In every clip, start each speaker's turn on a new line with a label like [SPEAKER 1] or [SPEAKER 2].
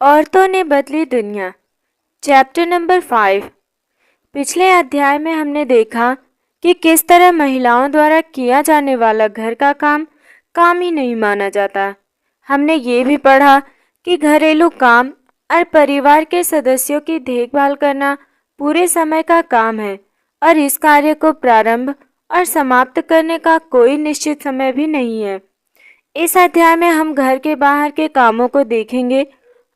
[SPEAKER 1] औरतों ने बदली दुनिया। Chapter number 5। पिछले अध्याय में हमने देखा कि किस तरह महिलाओं द्वारा किया जाने वाला घर का काम काम ही नहीं माना जाता। हमने ये भी पढ़ा कि घरेलू काम और परिवार के सदस्यों की देखभाल करना पूरे समय का काम है और इस कार्य को प्रारंभ और समाप्त करने का कोई निश्चित समय भी नहीं है। इस अध्याय में हम घर के बाहर के कामों को देखेंगे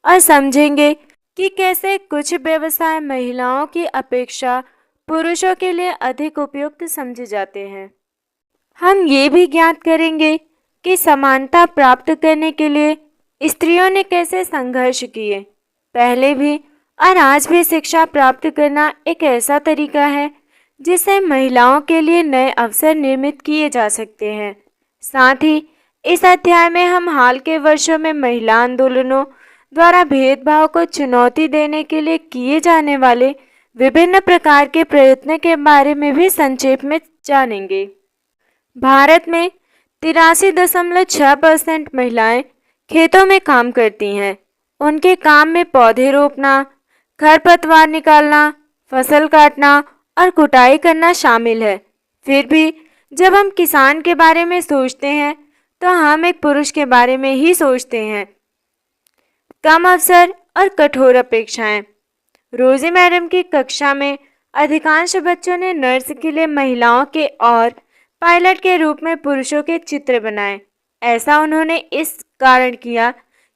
[SPEAKER 1] और समझेंगे कि कैसे कुछ व्यवसाय महिलाओं की अपेक्षा पुरुषों के लिए अधिक उपयुक्त समझे जाते हैं। हम ये भी ज्ञात करेंगे कि समानता प्राप्त करने के लिए स्त्रियों ने कैसे संघर्ष किए। पहले भी और आज भी शिक्षा प्राप्त करना एक ऐसा तरीका है जिससे महिलाओं के लिए नए अवसर निर्मित किए जा सकते हैं। साथ ही इस अध्याय में हम हाल के वर्षों में महिला आंदोलनों द्वारा भेदभाव को चुनौती देने के लिए किए जाने वाले विभिन्न प्रकार के प्रयत्न के बारे में भी संक्षेप में जानेंगे। भारत में 83.6% महिलाएं खेतों में काम करती हैं। उनके काम में पौधे रोपना, खरपतवार निकालना, फसल काटना और कुटाई करना शामिल है। फिर भी जब हम किसान के बारे में सोचते हैं तो हम एक पुरुष के बारे में ही सोचते हैं। कम अवसर और कठोर अपेक्षाएं। रोजी मैडम की कक्षा में अधिकांश बच्चों ने नर्स के लिए महिलाओं के और पायलट के रूप में पुरुषों के चित्र बनाए। ऐसा उन्होंने इस कारण किया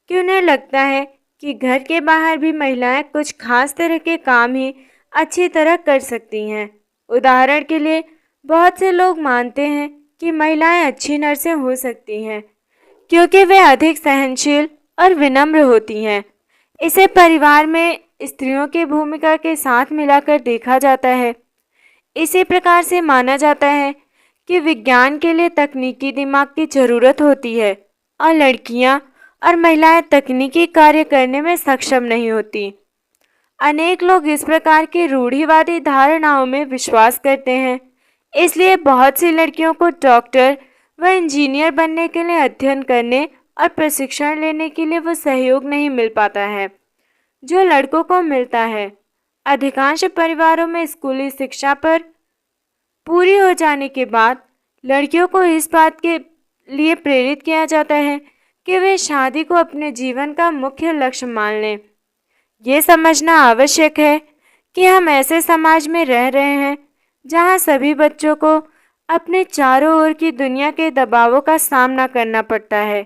[SPEAKER 1] कि उन्हें लगता है कि घर के बाहर भी महिलाएं कुछ खास तरह के काम ही अच्छी तरह कर सकती हैं। उदाहरण के लिए बहुत से लोग मानते हैं कि महिलाएं अच्छी नर्सें हो सकती हैं क्योंकि वे अधिक सहनशील और विनम्र होती हैं। इसे परिवार में स्त्रियों की भूमिका के साथ मिलाकर देखा जाता है। इसी प्रकार से माना जाता है कि विज्ञान के लिए तकनीकी दिमाग की जरूरत होती है और लड़कियां और महिलाएं तकनीकी कार्य करने में सक्षम नहीं होती। अनेक लोग इस प्रकार की रूढ़िवादी धारणाओं में विश्वास करते हैं, इसलिए बहुत सी लड़कियों को डॉक्टर व इंजीनियर बनने के लिए अध्ययन करने और प्रशिक्षण लेने के लिए वो सहयोग नहीं मिल पाता है जो लड़कों को मिलता है। अधिकांश परिवारों में स्कूली शिक्षा पर पूरी हो जाने के बाद लड़कियों को इस बात के लिए प्रेरित किया जाता है कि वे शादी को अपने जीवन का मुख्य लक्ष्य मान लें। ये समझना आवश्यक है कि हम ऐसे समाज में रह रहे हैं जहां सभी बच्चों को अपने चारों ओर की दुनिया के दबावों का सामना करना पड़ता है।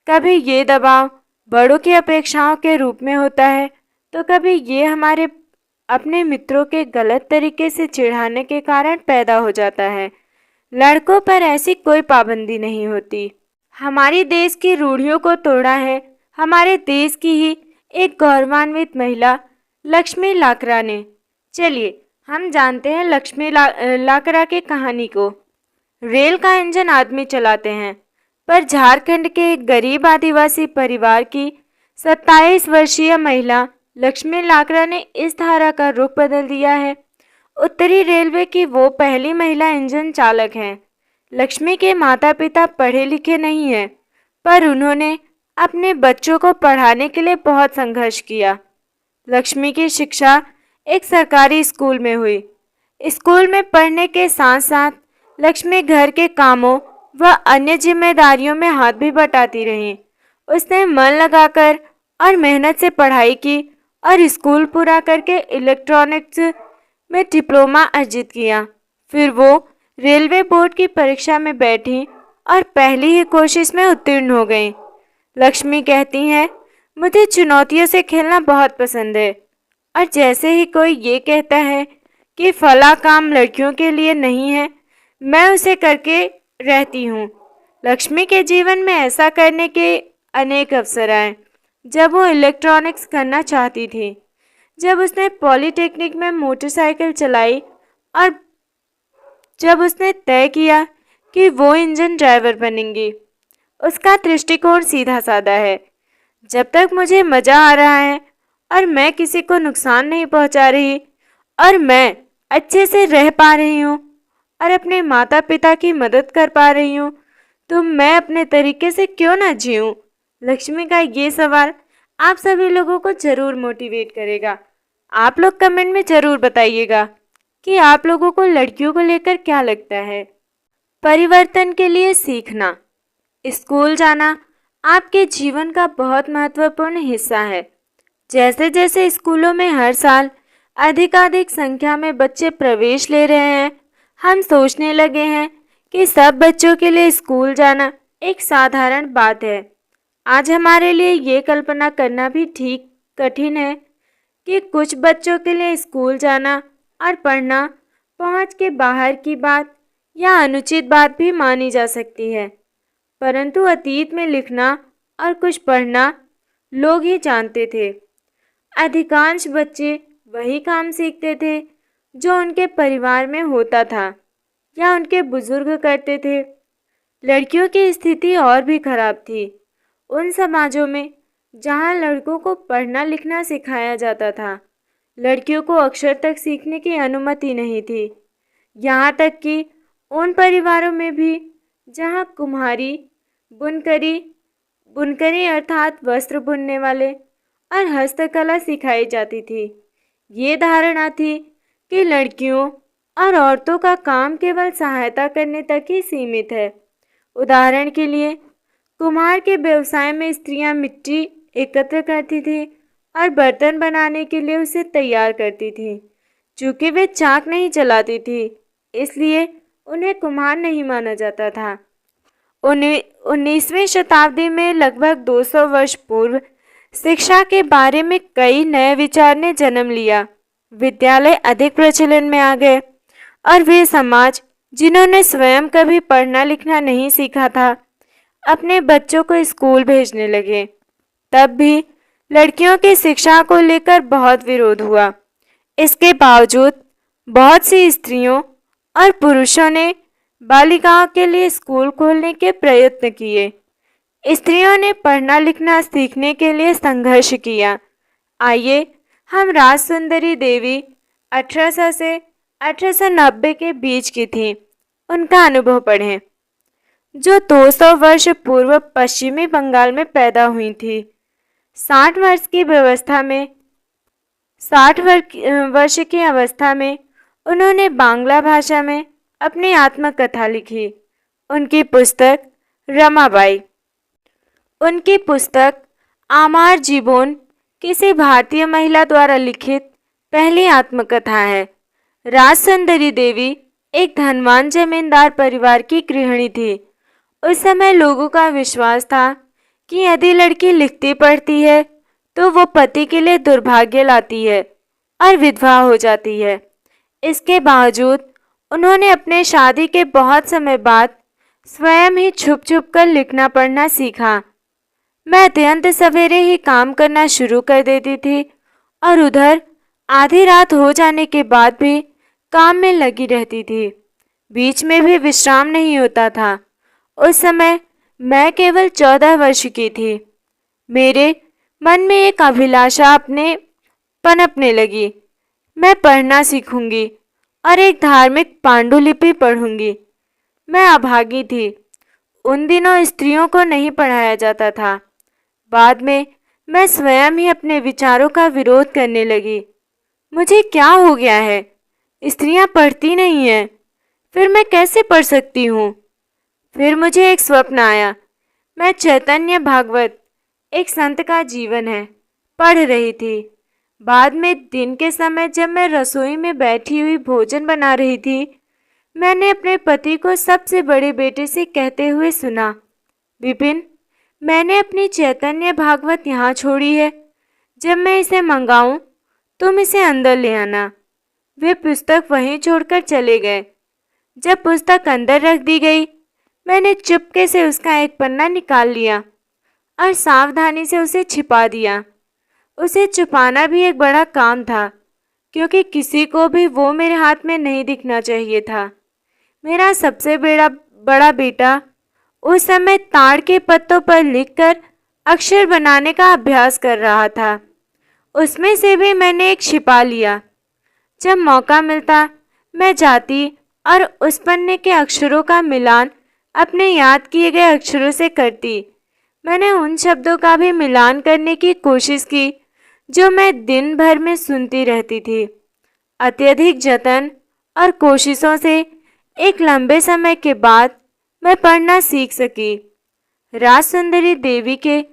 [SPEAKER 1] कभी ये दबाव बड़ों की अपेक्षाओं के रूप में होता है तो कभी ये हमारे अपने मित्रों के गलत तरीके से चिढ़ाने के कारण पैदा हो जाता है। लड़कों पर ऐसी कोई पाबंदी नहीं होती। हमारी देश की रूढ़ियों को तोड़ा है हमारे देश की ही एक गौरवान्वित महिला लक्ष्मी लाकरा ने। चलिए हम जानते हैं लक्ष्मी लाकरा की कहानी को। रेल का इंजन आदमी चलाते हैं, पर झारखंड के एक गरीब आदिवासी परिवार की 27 वर्षीय महिला लक्ष्मी लाकरा ने इस धारा का रुख बदल दिया है। उत्तरी रेलवे की वो पहली महिला इंजन चालक हैं। लक्ष्मी के माता पिता पढ़े लिखे नहीं हैं, पर उन्होंने अपने बच्चों को पढ़ाने के लिए बहुत संघर्ष किया। लक्ष्मी की शिक्षा एक सरकारी स्कूल में हुई। स्कूल में पढ़ने के साथ साथ लक्ष्मी घर के कामों व अन्य जिम्मेदारियों में हाथ भी बटाती रही। उसने मन लगाकर और मेहनत से पढ़ाई की और स्कूल पूरा करके इलेक्ट्रॉनिक्स में डिप्लोमा अर्जित किया। फिर वो रेलवे बोर्ड की परीक्षा में बैठी और पहली ही कोशिश में उत्तीर्ण हो गई। लक्ष्मी कहती हैं, मुझे चुनौतियों से खेलना बहुत पसंद है और जैसे ही कोई ये कहता है कि फला काम लड़कियों के लिए नहीं है, मैं उसे करके रहती हूँ। लक्ष्मी के जीवन में ऐसा करने के अनेक अवसर आए जब वो इलेक्ट्रॉनिक्स करना चाहती थी। जब उसने पॉलिटेक्निक में मोटरसाइकिल चलाई और जब उसने तय किया कि वो इंजन ड्राइवर बनेंगी। उसका दृष्टिकोण सीधा साधा है। जब तक मुझे मज़ा आ रहा है और मैं किसी को नुकसान नहीं पहुंचा रही और मैं अच्छे से रह पा रही हूँ और अपने माता पिता की मदद कर पा रही हूँ, तो मैं अपने तरीके से क्यों ना जीऊँ। लक्ष्मी का ये सवाल आप सभी लोगों को ज़रूर मोटिवेट करेगा। आप लोग कमेंट में ज़रूर बताइएगा कि आप लोगों को लड़कियों को लेकर क्या लगता है। परिवर्तन के लिए सीखना। स्कूल जाना आपके जीवन का बहुत महत्वपूर्ण हिस्सा है। जैसे जैसे स्कूलों में हर साल अधिकाधिक संख्या में बच्चे प्रवेश ले रहे हैं, हम सोचने लगे हैं कि सब बच्चों के लिए स्कूल जाना एक साधारण बात है। आज हमारे लिए ये कल्पना करना भी ठीक कठिन है कि कुछ बच्चों के लिए स्कूल जाना और पढ़ना पहुंच के बाहर की बात या अनुचित बात भी मानी जा सकती है। परंतु अतीत में लिखना और कुछ पढ़ना लोग ही जानते थे। अधिकांश बच्चे वही काम सीखते थे जो उनके परिवार में होता था या उनके बुजुर्ग करते थे। लड़कियों की स्थिति और भी खराब थी। उन समाजों में जहाँ लड़कों को पढ़ना लिखना सिखाया जाता था, लड़कियों को अक्षर तक सीखने की अनुमति नहीं थी। यहाँ तक कि उन परिवारों में भी जहाँ कुम्हारी, बुनकरी अर्थात वस्त्र बुनने वाले और हस्तकला सिखाई जाती थी, ये धारणा थी कि लड़कियों और औरतों का काम केवल सहायता करने तक ही सीमित है। उदाहरण के लिए, कुम्हार के व्यवसाय में स्त्रियां मिट्टी एकत्र करती थी और बर्तन बनाने के लिए उसे तैयार करती थी। चूँकि वे चाक नहीं चलाती थी, इसलिए उन्हें कुम्हार नहीं माना जाता था। 19वीं शताब्दी में लगभग 200 वर्ष पूर्व शिक्षा के बारे में कई नए विचार ने जन्म लिया। विद्यालय अधिक प्रचलन में आ गए और वे समाज जिन्होंने स्वयं कभी पढ़ना लिखना नहीं सीखा था, अपने बच्चों को स्कूल भेजने लगे। तब भी लड़कियों की शिक्षा को लेकर बहुत विरोध हुआ। इसके बावजूद बहुत सी स्त्रियों और पुरुषों ने बालिकाओं के लिए स्कूल खोलने के प्रयत्न किए। स्त्रियों ने पढ़ना लिखना सीखने के लिए संघर्ष किया। आइए हम राजसुंदरी देवी 1800 से 1890 के बीच की थी, उनका अनुभव पढ़ें, जो 200 वर्ष पूर्व पश्चिमी बंगाल में पैदा हुई थी। 60 वर्ष की अवस्था में उन्होंने बांग्ला भाषा में अपनी आत्मकथा लिखी। उनकी पुस्तक रमाबाई। उनकी पुस्तक आमार जीवन किसी भारतीय महिला द्वारा लिखित पहली आत्मकथा है। राजसुंदरी देवी एक धनवान जमींदार परिवार की गृहिणी थी। उस समय लोगों का विश्वास था कि यदि लड़की लिखती पढ़ती है तो वो पति के लिए दुर्भाग्य लाती है और विधवा हो जाती है। इसके बावजूद उन्होंने अपने शादी के बहुत समय बाद स्वयं ही छुप छुप कर लिखना पढ़ना सीखा। मैं अत्यंत सवेरे ही काम करना शुरू कर देती थी और उधर आधी रात हो जाने के बाद भी काम में लगी रहती थी। बीच में भी विश्राम नहीं होता था। उस समय मैं केवल 14 वर्ष की थी। मेरे मन में एक अभिलाषा अपने पनपने लगी। मैं पढ़ना सीखूंगी और एक धार्मिक पांडुलिपि पढ़ूंगी। मैं अभागी थी। उन दिनों स्त्रियों को नहीं पढ़ाया जाता था। बाद में मैं स्वयं ही अपने विचारों का विरोध करने लगी। मुझे क्या हो गया है? स्त्रियां पढ़ती नहीं हैं, फिर मैं कैसे पढ़ सकती हूँ? फिर मुझे एक स्वप्न आया। मैं चैतन्य भागवत, एक संत का जीवन है, पढ़ रही थी। बाद में दिन के समय जब मैं रसोई में बैठी हुई भोजन बना रही थी, मैंने अपने पति को सबसे बड़े बेटे से कहते हुए सुना, विपिन, मैंने अपनी चैतन्य भागवत यहाँ छोड़ी है। जब मैं इसे मंगाऊं तुम इसे अंदर ले आना। वे पुस्तक वहीं छोड़कर चले गए। जब पुस्तक अंदर रख दी गई, मैंने चुपके से उसका एक पन्ना निकाल लिया और सावधानी से उसे छिपा दिया। उसे छुपाना भी एक बड़ा काम था, क्योंकि किसी को भी वो मेरे हाथ में नहीं दिखना चाहिए था। मेरा सबसे बड़ा बेटा उस समय ताड़ के पत्तों पर लिखकर अक्षर बनाने का अभ्यास कर रहा था। उसमें से भी मैंने एक छिपा लिया। जब मौका मिलता मैं जाती और उस पन्ने के अक्षरों का मिलान अपने याद किए गए अक्षरों से करती। मैंने उन शब्दों का भी मिलान करने की कोशिश की जो मैं दिन भर में सुनती रहती थी। अत्यधिक जतन और कोशिशों से एक लंबे समय के बाद मैं पढ़ना सीख सकी। राजसुंदरी देवी के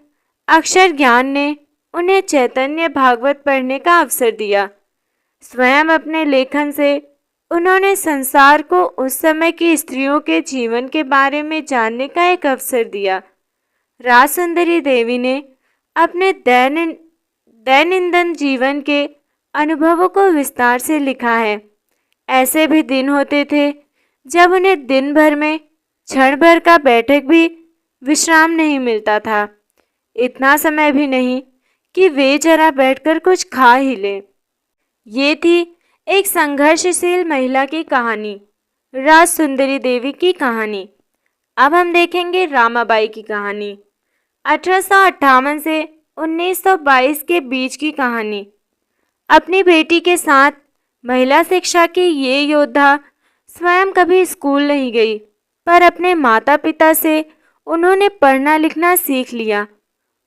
[SPEAKER 1] अक्षर ज्ञान ने उन्हें चैतन्य भागवत पढ़ने का अवसर दिया। स्वयं अपने लेखन से उन्होंने संसार को उस समय की स्त्रियों के जीवन के बारे में जानने का एक अवसर दिया। राजसुंदरी देवी ने अपने दैनंदिन जीवन के अनुभवों को विस्तार से लिखा है। ऐसे भी दिन होते थे जब उन्हें दिन भर में क्षण भर का बैठक भी विश्राम नहीं मिलता था। इतना समय भी नहीं कि वे जरा बैठकर कुछ खा ही लें। ये थी एक संघर्षशील महिला की कहानी, राजसुंदरी देवी की कहानी। अब हम देखेंगे रामाबाई की कहानी। 1858 से 1922 के बीच की कहानी। अपनी बेटी के साथ महिला शिक्षा की ये योद्धा स्वयं कभी स्कूल नहीं गई, पर अपने माता पिता से उन्होंने पढ़ना लिखना सीख लिया।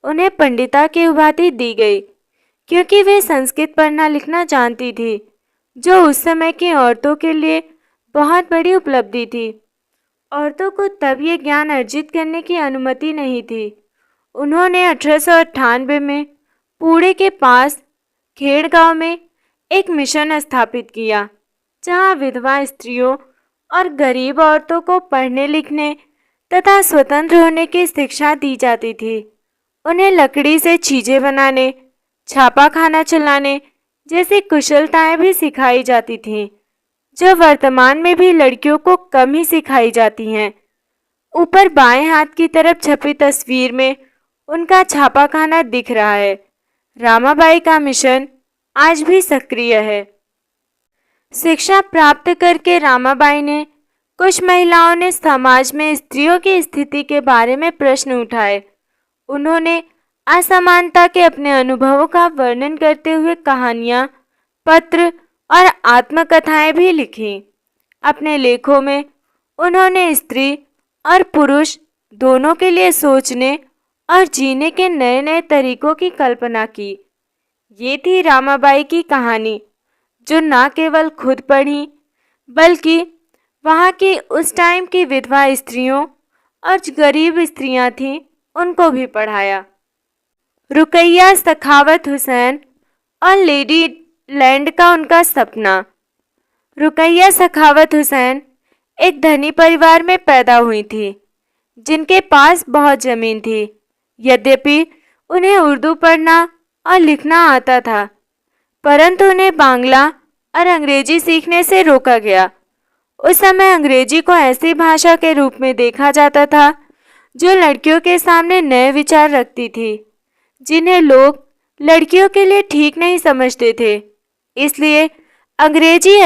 [SPEAKER 1] उन्हें पंडिता की उपाधि दी गई क्योंकि वे संस्कृत पढ़ना लिखना जानती थी, जो उस समय की औरतों के लिए बहुत बड़ी उपलब्धि थी। औरतों को तब ये ज्ञान अर्जित करने की अनुमति नहीं थी। उन्होंने 1898 में पुणे के पास खेड़ गांव में एक मिशन स्थापित किया, जहां विधवा स्त्रियों और गरीब औरतों को पढ़ने लिखने तथा स्वतंत्र होने की शिक्षा दी जाती थी। उन्हें लकड़ी से चीजें बनाने, छापा खाना चलाने जैसी कुशलताएं भी सिखाई जाती थीं, जो वर्तमान में भी लड़कियों को कम ही सिखाई जाती हैं। ऊपर बाएं हाथ की तरफ छपी तस्वीर में उनका छापा खाना दिख रहा है। रामाबाई का मिशन आज भी सक्रिय है। शिक्षा प्राप्त करके रामाबाई ने कुछ महिलाओं ने समाज में स्त्रियों की स्थिति के बारे में प्रश्न उठाए। उन्होंने असमानता के अपने अनुभवों का वर्णन करते हुए कहानियाँ, पत्र और आत्मकथाएं भी लिखी। अपने लेखों में उन्होंने स्त्री और पुरुष दोनों के लिए सोचने और जीने के नए नए तरीकों की कल्पना की। ये थी रामाबाई की कहानी, जो न केवल खुद पढ़ी बल्कि वहाँ की उस टाइम की विधवा स्त्रियों और जो गरीब स्त्रियाँ थीं उनको भी पढ़ाया। रुकैया सखावत हुसैन और लेडी लैंड का उनका सपना। रुकैया सखावत हुसैन एक धनी परिवार में पैदा हुई थी, जिनके पास बहुत ज़मीन थी। यद्यपि उन्हें उर्दू पढ़ना और लिखना आता था, परंतु उन्हें बांग्ला और अंग्रेजी सीखने से रोका गया। उस समय अंग्रेजी को ऐसी भाषा के रूप में देखा जाता था जो लड़कियों के सामने नए विचार रखती थी, जिन्हें लोग लड़कियों के लिए ठीक नहीं समझते थे। इसलिए अंग्रेजी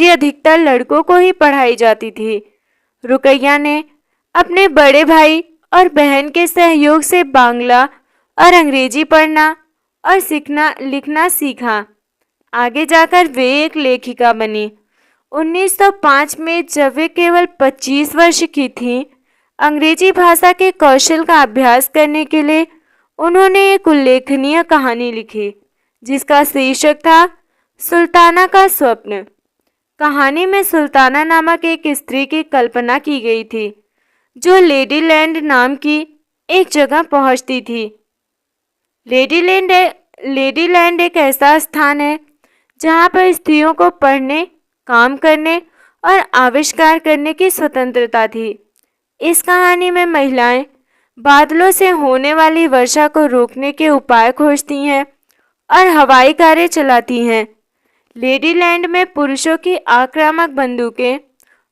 [SPEAKER 1] अधिकतर लड़कों को ही पढ़ाई जाती थी। रुकैया ने अपने बड़े भाई और बहन के सहयोग से बांग्ला और अंग्रेजी पढ़ना और लिखना सीखा। आगे जाकर वे एक लेखिका बनी। 1905 में जब वे केवल 25 वर्ष की थीं, अंग्रेजी भाषा के कौशल का अभ्यास करने के लिए उन्होंने एक उल्लेखनीय कहानी लिखी, जिसका शीर्षक था सुल्ताना का स्वप्न। कहानी में सुल्ताना नामक एक स्त्री की कल्पना की गई थी, जो लेडी लैंड नाम की एक जगह पहुंचती थी। लेडी लैंड एक ऐसा स्थान है जहां पर स्त्रियों को पढ़ने, काम करने और आविष्कार करने की स्वतंत्रता थी। इस कहानी में महिलाएं बादलों से होने वाली वर्षा को रोकने के उपाय खोजती हैं और हवाई कारें चलाती हैं। लेडी लैंड में पुरुषों की आक्रामक बंदूकें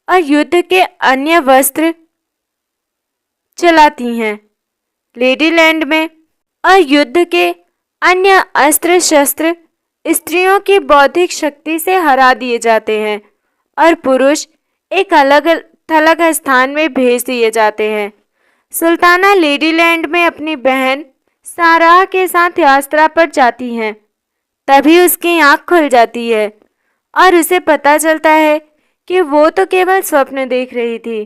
[SPEAKER 1] और युद्ध के अन्य वस्त्र चलाती हैं। लेडी लैंड में और युद्ध के अन्य अस्त्र शस्त्र स्त्रियों की बौद्धिक शक्ति से हरा दिए जाते हैं और पुरुष एक अलग थलग स्थान में भेज दिए जाते हैं। सुल्ताना लेडी लैंड में अपनी बहन साराह के साथ यात्रा पर जाती हैं। तभी उसकी आंख खुल जाती है और उसे पता चलता है कि वो तो केवल स्वप्न देख रही थी।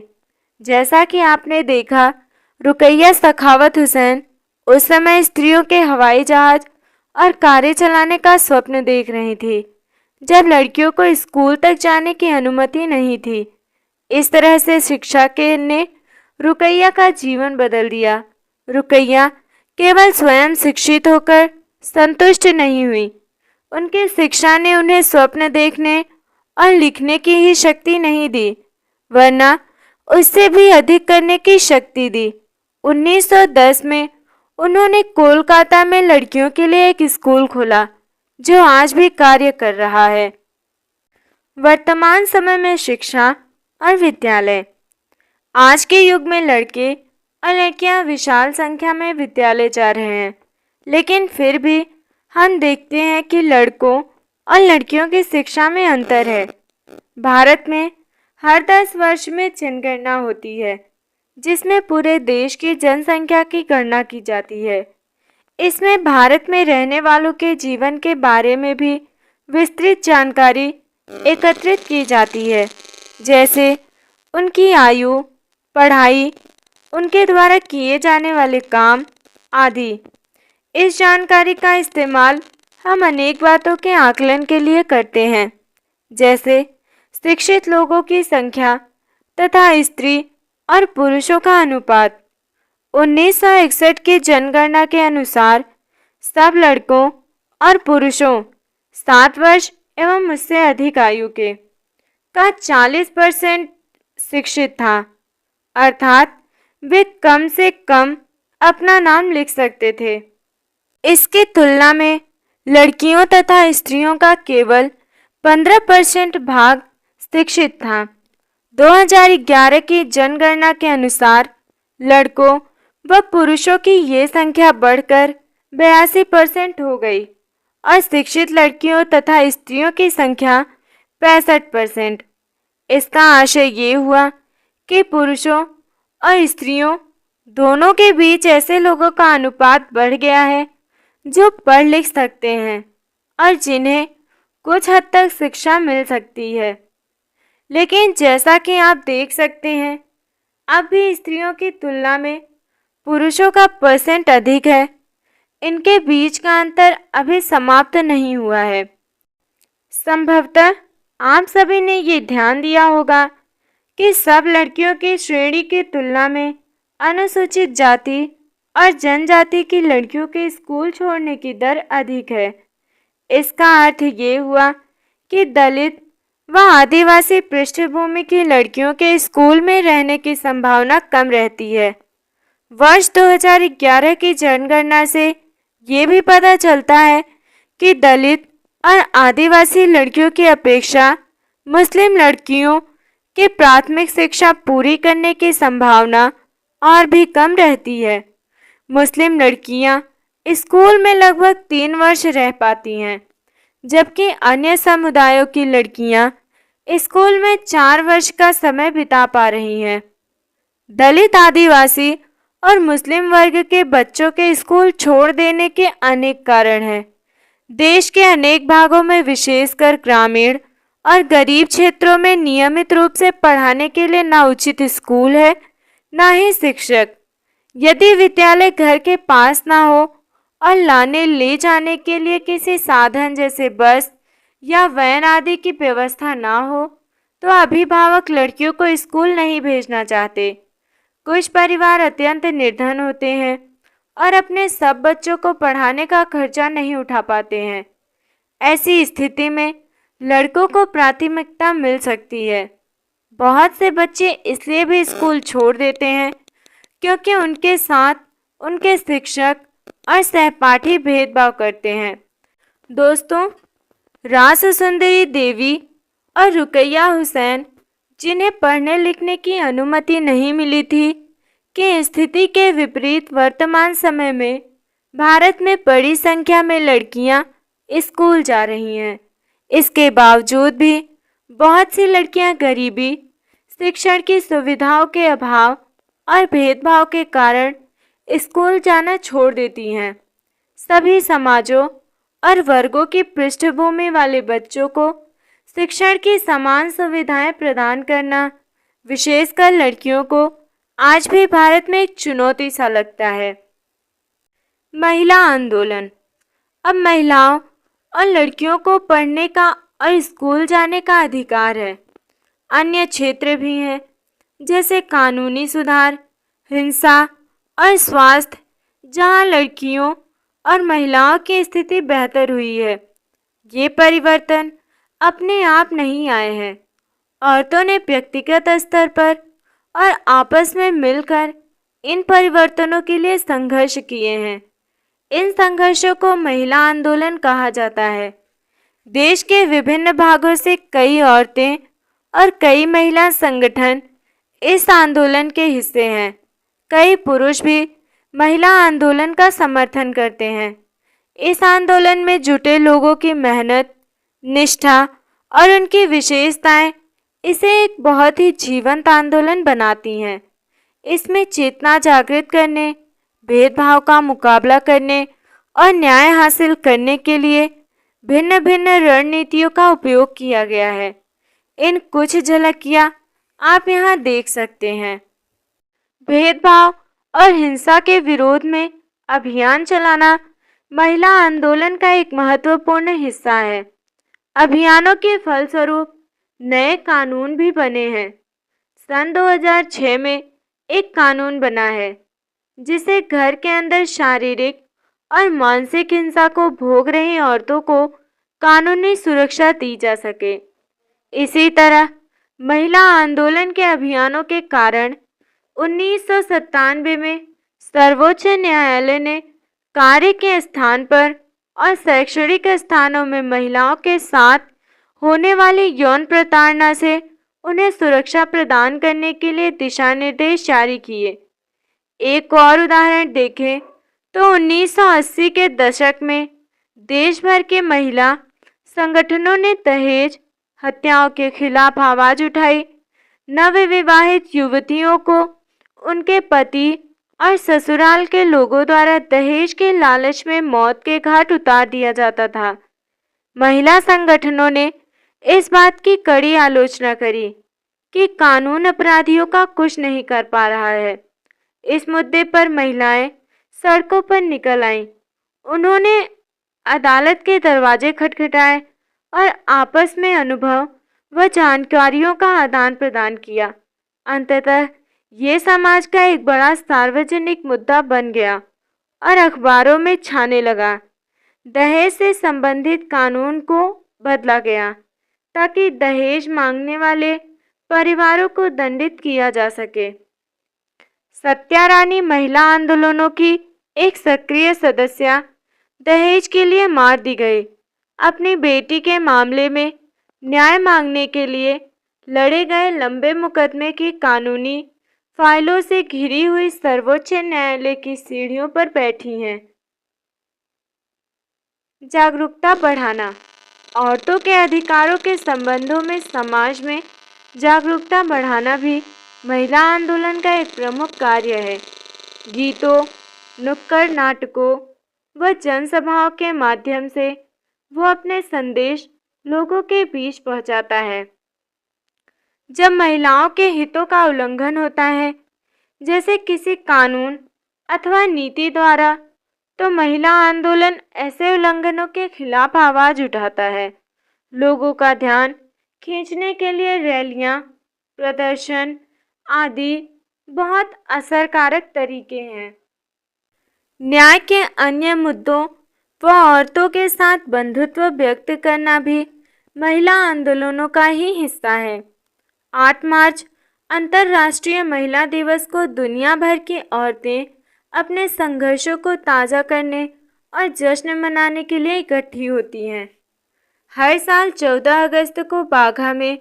[SPEAKER 1] जैसा कि आपने देखा, रुकैया सखावत हुसैन उस समय स्त्रियों के हवाई जहाज और कारें चलाने का स्वप्न देख रही थी, जब लड़कियों को स्कूल तक जाने की अनुमति नहीं थी। इस तरह से शिक्षा के ने रुकैया का जीवन बदल दिया। रुकैया केवल स्वयं शिक्षित होकर संतुष्ट नहीं हुई, उनकी शिक्षा ने उन्हें स्वप्न देखने और लिखने की ही शक्ति नहीं दी, वरना उससे भी अधिक करने की शक्ति दी। 1910 में उन्होंने कोलकाता में लड़कियों के लिए एक स्कूल खोला, जो आज भी कार्य कर रहा है। वर्तमान समय में शिक्षा और विद्यालय। आज के युग में लड़के और लड़कियां विशाल संख्या में विद्यालय जा रहे हैं, लेकिन फिर भी हम देखते हैं कि लड़कों और लड़कियों की शिक्षा में अंतर है। भारत में हर 10 वर्ष में जनगणना होती है, जिसमें पूरे देश की जनसंख्या की गणना की जाती है। इसमें भारत में रहने वालों के जीवन के बारे में भी विस्तृत जानकारी एकत्रित की जाती है, जैसे उनकी आयु, पढ़ाई, उनके द्वारा किए जाने वाले काम आदि। इस जानकारी का इस्तेमाल हम अनेक बातों के आकलन के लिए करते हैं, जैसे शिक्षित लोगों की संख्या तथा स्त्री और पुरुषों का अनुपात। 1961 की जनगणना के अनुसार सब लड़कों और पुरुषों 7 वर्ष एवं उससे अधिक आयु के का 40% शिक्षित था, अर्थात वे कम से कम अपना नाम लिख सकते थे। इसकी तुलना में लड़कियों तथा स्त्रियों का केवल 15% भाग शिक्षित था। 2011 की जनगणना के अनुसार लड़कों व पुरुषों की ये संख्या बढ़कर 82% हो गई और शिक्षित लड़कियों तथा स्त्रियों की संख्या 65%। इसका आशय ये हुआ कि पुरुषों और स्त्रियों दोनों के बीच ऐसे लोगों का अनुपात बढ़ गया है जो पढ़ लिख सकते हैं और जिन्हें कुछ हद तक शिक्षा मिल सकती है। लेकिन जैसा कि आप देख सकते हैं, अब भी स्त्रियों की तुलना में पुरुषों का परसेंट अधिक है। इनके बीच का अंतर अभी समाप्त नहीं हुआ है। संभवतः आप सभी ने ये ध्यान दिया होगा कि सब लड़कियों की श्रेणी की तुलना में अनुसूचित जाति और जनजाति की लड़कियों के स्कूल छोड़ने की दर अधिक है। इसका अर्थ ये हुआ कि दलित व आदिवासी पृष्ठभूमि की लड़कियों के स्कूल में रहने की संभावना कम रहती है। वर्ष 2011 की जनगणना से ये भी पता चलता है कि दलित और आदिवासी लड़कियों की अपेक्षा मुस्लिम लड़कियों की प्राथमिक शिक्षा पूरी करने की संभावना और भी कम रहती है। मुस्लिम लड़कियां स्कूल में लगभग 3 वर्ष रह पाती हैं, जबकि अन्य समुदायों की लड़कियां स्कूल में 4 वर्ष का समय बिता पा रही हैं। दलित, आदिवासी और मुस्लिम वर्ग के बच्चों के स्कूल छोड़ देने के अनेक कारण हैं। देश के अनेक भागों में, विशेषकर ग्रामीण और गरीब क्षेत्रों में नियमित रूप से पढ़ाने के लिए ना उचित स्कूल है, ना ही शिक्षक। यदि विद्यालय घर के पास ना हो और लाने ले जाने के लिए किसी साधन जैसे बस या वैन आदि की व्यवस्था ना हो, तो अभिभावक लड़कियों को स्कूल नहीं भेजना चाहते। कुछ परिवार अत्यंत निर्धन होते हैं और अपने सब बच्चों को पढ़ाने का खर्चा नहीं उठा पाते हैं। ऐसी स्थिति में लड़कों को प्राथमिकता मिल सकती है। बहुत से बच्चे इसलिए भी स्कूल छोड़ देते हैं क्योंकि उनके साथ उनके शिक्षक और सहपाठी भेदभाव करते हैं। दोस्तों, रास सुंदरी देवी और रुकैया हुसैन, जिन्हें पढ़ने लिखने की अनुमति नहीं मिली थी, की स्थिति के विपरीत वर्तमान समय में भारत में बड़ी संख्या में लड़कियां स्कूल जा रही हैं। इसके बावजूद भी बहुत सी लड़कियां गरीबी, शिक्षण की सुविधाओं के अभाव और भेदभाव के कारण स्कूल जाना छोड़ देती हैं। सभी समाजों और वर्गों की पृष्ठभूमि वाले बच्चों को शिक्षण की समान सुविधाएं प्रदान करना विशेषकर लड़कियों को आज भी भारत में एक चुनौती सा लगता है। महिला आंदोलन। अब महिलाओं और लड़कियों को पढ़ने का और स्कूल जाने का अधिकार है। अन्य क्षेत्र भी हैं, जैसे कानूनी सुधार, हिंसा और स्वास्थ्य, जहां लड़कियों और महिलाओं की स्थिति बेहतर हुई है। ये परिवर्तन अपने आप नहीं आए हैं। औरतों ने व्यक्तिगत स्तर पर और आपस में मिलकर इन परिवर्तनों के लिए संघर्ष किए हैं। इन संघर्षों को महिला आंदोलन कहा जाता है। देश के विभिन्न भागों से कई औरतें और कई महिला संगठन इस आंदोलन के हिस्से हैं। कई पुरुष भी महिला आंदोलन का समर्थन करते हैं। इस आंदोलन में जुटे लोगों की मेहनत, निष्ठा और उनकी विशेषताएं इसे एक बहुत ही जीवंत आंदोलन बनाती हैं। इसमें चेतना जागृत करने, भेदभाव का मुकाबला करने और न्याय हासिल करने के लिए भिन्न भिन्न रणनीतियों का उपयोग किया गया है। इन कुछ झलकियां आप यहाँ देख सकते हैं। भेदभाव और हिंसा के विरोध में अभियान चलाना महिला आंदोलन का एक महत्वपूर्ण हिस्सा है। अभियानों के फलस्वरूप नए कानून भी बने हैं। सन 2006 में एक कानून बना है जिसे घर के अंदर शारीरिक और मानसिक हिंसा को भोग रही औरतों को कानूनी सुरक्षा दी जा सके। इसी तरह महिला आंदोलन के अभियानों के कारण 1997 में सर्वोच्च न्यायालय ने कार्य के स्थान पर और शैक्षणिक स्थानों में महिलाओं के साथ होने वाली यौन प्रताड़ना से उन्हें सुरक्षा प्रदान करने के लिए दिशा निर्देश जारी किए। एक और उदाहरण देखें तो 1980 के दशक में देश भर के महिला संगठनों ने दहेज हत्याओं के खिलाफ आवाज उठाई। नवविवाहित युवतियों को उनके पति और ससुराल के लोगों द्वारा दहेज के लालच में मौत के घाट उतार दिया जाता था। महिला संगठनों ने इस बात की कड़ी आलोचना करी कि कानून अपराधियों का कुछ नहीं कर पा रहा है। इस मुद्दे पर महिलाएं सड़कों पर निकल आईं। उन्होंने अदालत के दरवाजे खटखटाए और आपस में अनुभव व जानकारियों का आदान प्रदान किया। अंततः ये समाज का एक बड़ा सार्वजनिक मुद्दा बन गया और अखबारों में छाने लगा। दहेज से संबंधित कानून को बदला गया ताकि दहेज मांगने वाले परिवारों को दंडित किया जा सके। सत्या रानी महिला आंदोलनों की एक सक्रिय सदस्य दहेज के लिए मार दी गई। अपनी बेटी के मामले में न्याय मांगने के लिए लड़े गए लंबे मुकदमे की कानूनी फाइलों से घिरी हुई सर्वोच्च न्यायालय की सीढ़ियों पर बैठी हैं। जागरूकता बढ़ाना। औरतों के अधिकारों के संबंधों में समाज में जागरूकता बढ़ाना भी महिला आंदोलन का एक प्रमुख कार्य है। गीतों, नुक्कड़ नाटकों व जनसभाओं के माध्यम से वो अपने संदेश लोगों के बीच पहुंचाता है। जब महिलाओं के हितों का उल्लंघन होता है, जैसे किसी कानून अथवा नीति द्वारा, तो महिला आंदोलन ऐसे उल्लंघनों के खिलाफ आवाज उठाता है। लोगों का ध्यान खींचने के लिए रैलियां, प्रदर्शन आदि बहुत असरकारक तरीके हैं। न्याय के अन्य मुद्दों व औरतों के साथ बंधुत्व व्यक्त करना भी महिला आंदोलनों का ही हिस्सा है। 8 मार्च अंतर्राष्ट्रीय महिला दिवस को दुनिया भर की औरतें अपने संघर्षों को ताज़ा करने और जश्न मनाने के लिए इकट्ठी होती हैं। हर साल 14 अगस्त को बाघा में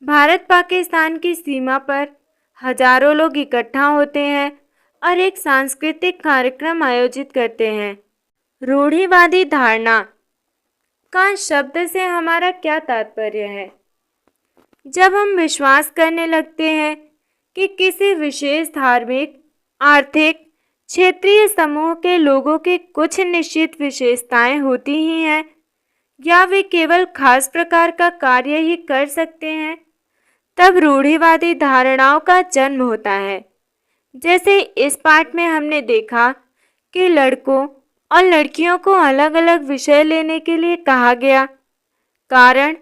[SPEAKER 1] भारत पाकिस्तान की सीमा पर हजारों लोग इकट्ठा होते हैं और एक सांस्कृतिक कार्यक्रम आयोजित करते हैं। रूढ़िवादी धारणा का शब्द से हमारा क्या तात्पर्य है? जब हम विश्वास करने लगते हैं कि किसी विशेष धार्मिक, आर्थिक, क्षेत्रीय समूह के लोगों की कुछ निश्चित विशेषताएं होती ही हैं या वे केवल खास प्रकार का कार्य ही कर सकते हैं, तब रूढ़िवादी धारणाओं का जन्म होता है। जैसे इस पाठ में हमने देखा कि लड़कों और लड़कियों को अलग अलग विषय लेने के लिए कहा गया, कारण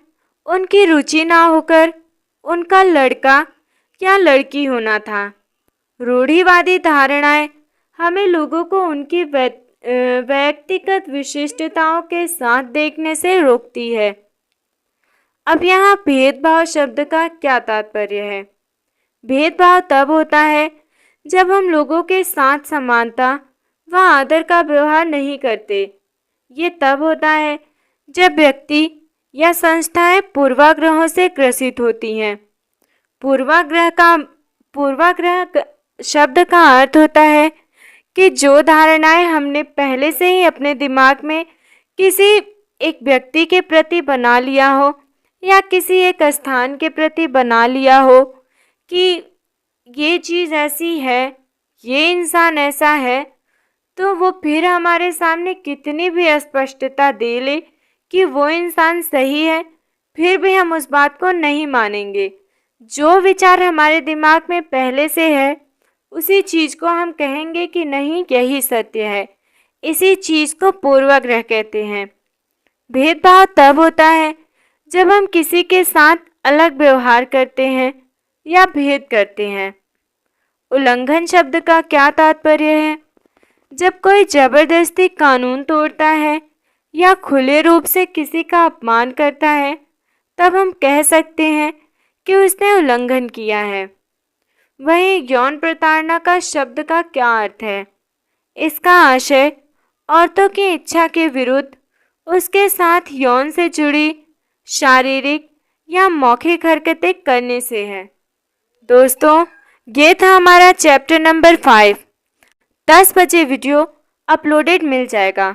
[SPEAKER 1] उनकी रुचि ना होकर उनका लड़का या लड़की होना था। रूढ़िवादी धारणाएं हमें लोगों को उनकी व्यक्तिगत विशिष्टताओं के साथ देखने से रोकती है। अब यहाँ भेदभाव शब्द का क्या तात्पर्य है? भेदभाव तब होता है जब हम लोगों के साथ समानता व आदर का व्यवहार नहीं करते। ये तब होता है जब व्यक्ति या संस्थाएं पूर्वाग्रहों से ग्रसित होती हैं। पूर्वाग्रह शब्द का अर्थ होता है कि जो धारणाएं हमने पहले से ही अपने दिमाग में किसी एक व्यक्ति के प्रति बना लिया हो या किसी एक स्थान के प्रति बना लिया हो कि ये चीज़ ऐसी है, ये इंसान ऐसा है, तो वो फिर हमारे सामने कितनी भी अस्पष्टता दे ले कि वो इंसान सही है, फिर भी हम उस बात को नहीं मानेंगे। जो विचार हमारे दिमाग में पहले से है उसी चीज़ को हम कहेंगे कि नहीं, यही सत्य है। इसी चीज़ को पूर्वाग्रह कहते हैं। भेदभाव तब होता है जब हम किसी के साथ अलग व्यवहार करते हैं या भेद करते हैं। उल्लंघन शब्द का क्या तात्पर्य है? जब कोई जबरदस्ती कानून तोड़ता है या खुले रूप से किसी का अपमान करता है, तब हम कह सकते हैं कि उसने उल्लंघन किया है। वहीं यौन प्रताड़ना का शब्द का क्या अर्थ है? इसका आशय औरतों की इच्छा के विरुद्ध उसके साथ यौन से जुड़ी शारीरिक या मौखिक हरकतें करने से है। दोस्तों, ये था हमारा चैप्टर नंबर 5। 10 बजे वीडियो अपलोडेड मिल जाएगा।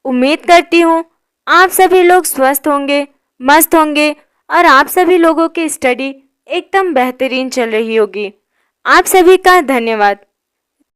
[SPEAKER 1] उम्मीद करती हूँ आप सभी लोग स्वस्थ होंगे, मस्त होंगे और आप सभी लोगों की स्टडी एकदम बेहतरीन चल रही होगी। आप सभी का धन्यवाद।